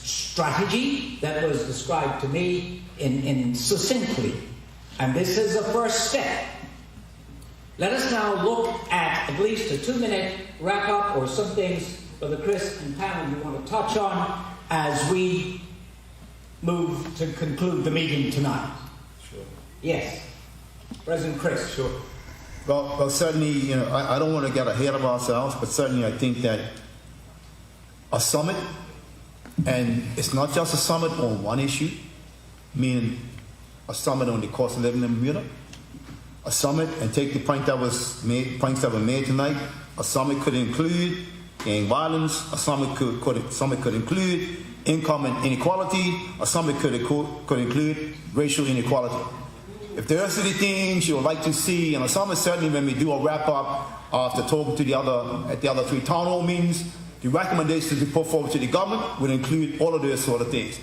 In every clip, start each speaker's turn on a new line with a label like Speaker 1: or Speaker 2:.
Speaker 1: strategy that was described to me in succinctly. And this is a first step. Let us now look at least a 2-minute wrap-up or some things, Brother Chris and Pam, you want to touch on as we move to conclude the meeting tonight.
Speaker 2: Sure.
Speaker 1: Yes. President Chris.
Speaker 2: Sure. Well, certainly, I don't want to get ahead of ourselves, but certainly I think that a summit, and it's not just a summit on one issue, meaning a summit on the cost of living in Bermuda, a summit, and take the points that were made tonight, a summit could include gang violence, a summit could include income and inequality, a summit could include racial inequality. If there are any things you would like to see in a summit, certainly when we do a wrap-up after talking to the other 3 town hall meetings, the recommendations we put forward to the government would include all of those sort of things.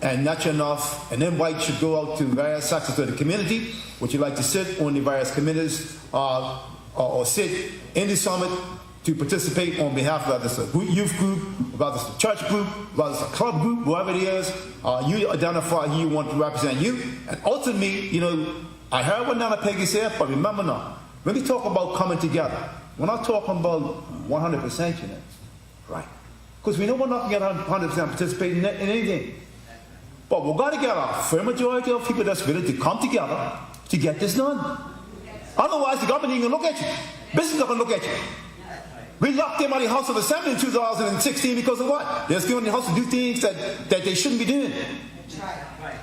Speaker 2: And natural enough, an invite should go out to various sections of the community. Would you like to sit on the various committees or sit in the summit to participate on behalf of whether it's a youth group, whether it's a church group, whether it's a club group, whoever it is, you identify who you want to represent you. And ultimately, I heard what Nana Peggy said, but remember now, when we talk about coming together, we're not talking about 100%, right? Because we know we're not going to 100% participate in anything. But we've got to get a fair majority of people that's willing to come together to get this done. Otherwise, the government ain't going to look at you. Business is not going to look at you. We locked them out of the House of Assembly in 2016 because of what? They're still in the House to do things that they shouldn't be doing.
Speaker 3: That's right.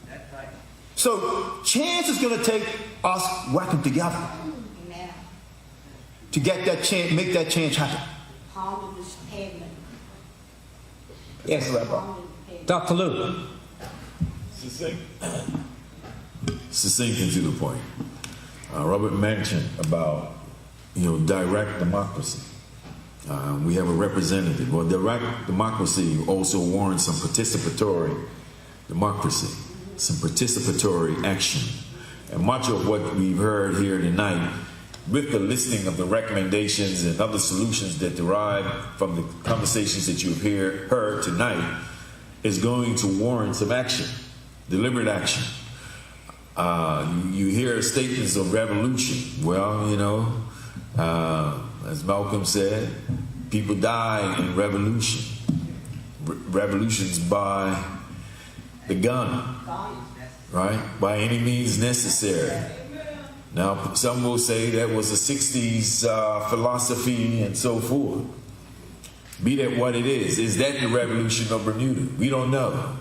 Speaker 3: That's right.
Speaker 2: So, chance is going to take us working together.
Speaker 3: Amen.
Speaker 2: To get that change, make that change happen.
Speaker 3: Pound this pavement.
Speaker 1: Yes, Dr. Luke.
Speaker 4: Succinct and to the point. Robert mentioned about direct democracy. We have a representative. Well, direct democracy also warrants some participatory democracy, some participatory action. And much of what we've heard here tonight, with the listing of the recommendations and other solutions that derive from the conversations that you've heard tonight, is going to warrant some action, deliberate action. You hear statements of revolution. Well, as Malcolm said, people die in revolution. Revolutions by the gun, right? By any means necessary. Now, some will say that was a 60s philosophy and so forth. Be that what it is. Is that the revolution of Bermuda? We don't know.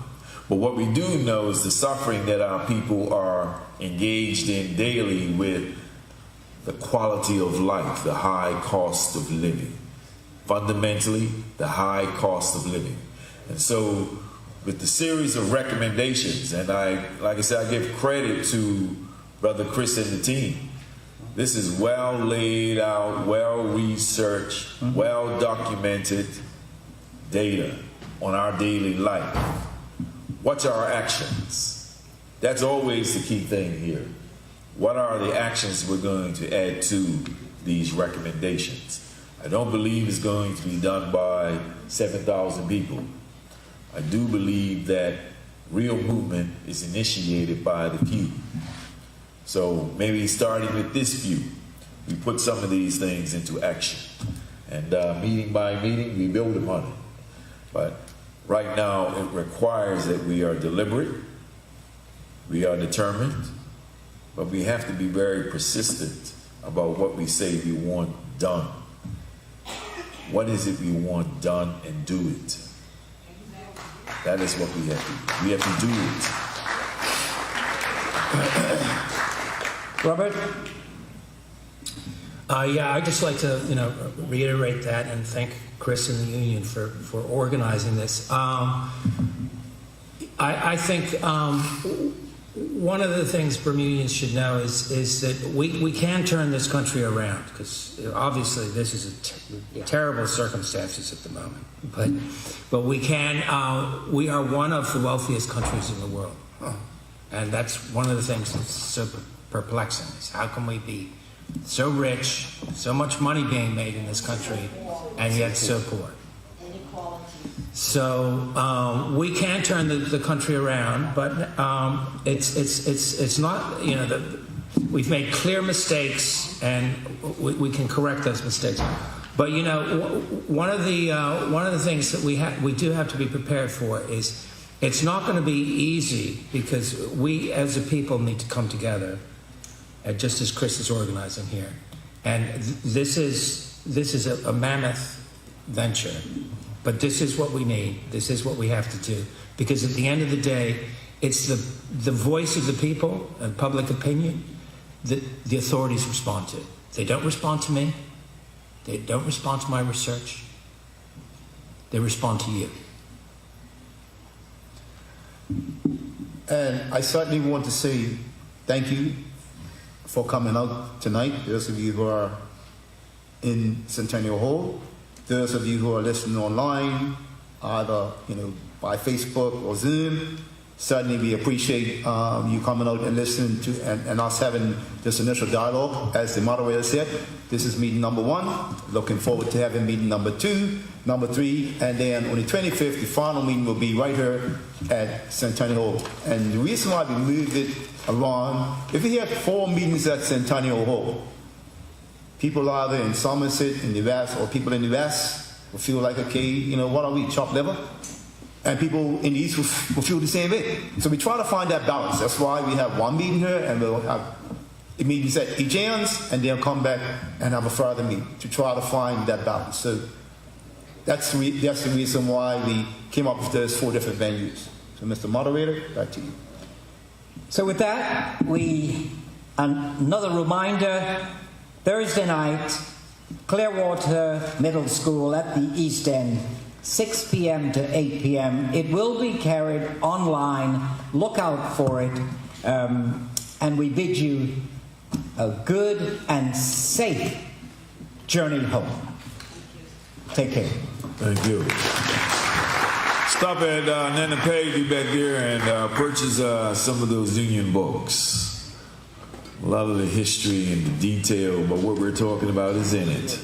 Speaker 4: But what we do know is the suffering that our people are engaged in daily with the quality of life, the high cost of living. Fundamentally, the high cost of living. And so, with the series of recommendations, and like I said, I give credit to Brother Chris and the team. This is well laid out, well researched, well documented data on our daily life. What's our actions? That's always the key thing here. What are the actions we're going to add to these recommendations? I don't believe it's going to be done by 7,000 people. I do believe that real movement is initiated by the few. So maybe starting with this few, we put some of these things into action. And meeting by meeting, we build upon it. But right now, it requires that we are deliberate, we are determined, but we have to be very persistent about what we say we want done. What is it we want done, and do it? That is what we have to do. We have to do it.
Speaker 1: Robert?
Speaker 5: Yeah, I'd just like to, reiterate that and thank Chris and the union for organizing this. I think one of the things Bermudians should know is that we can turn this country around, because obviously this is terrible circumstances at the moment. But we can. We are one of the wealthiest countries in the world, and that's one of the things that's so perplexing. Is how can we be so rich, so much money being made in this country, and yet so poor?
Speaker 3: Inequality.
Speaker 5: So we can turn the country around, but it's not, you know, we've made clear mistakes, and we can correct those mistakes. But you know, one of the things that we do have to be prepared for is it's not going to be easy, because we as a people need to come together, just as Chris is organizing here, and this is a mammoth venture. But this is what we need. This is what we have to do. Because at the end of the day, it's the voice of the people and public opinion that the authorities respond to. They don't respond to me. They don't respond to my research. They respond to you.
Speaker 2: And I certainly want to say thank you for coming out tonight. Those of you who are in Centennial Hall, those of you who are listening online, either by Facebook or Zoom, certainly we appreciate you coming out and listening to and us having this initial dialogue. As the moderator said, this is meeting number 1. Looking forward to having meeting number 2, number 3, and then on the 25th, the final meeting will be right here at Centennial Hall. And the reason why we moved it around, if we have 4 meetings at Centennial Hall, people either in Somerset, in the West, or people in the West will feel like, okay, what are we, chopped liver? And people in the East will feel the same way. So we try to find that balance. That's why we have 1 meeting here, and we'll have meetings at each ends, and then come back and have a further meeting to try to find that balance. So that's the reason why we came up with those 4 different venues. So Mr. Moderator, back to you.
Speaker 1: So with that, another reminder, Thursday night, Clearwater Middle School at the East End, 6 p.m. to 8 p.m. It will be carried online. Look out for it. And we bid you a good and safe journey home. Take care.
Speaker 4: Thank you. Stop at Nana Page back there and purchase some of those Union books. A lot of the history and the detail, but what we're talking about is in it.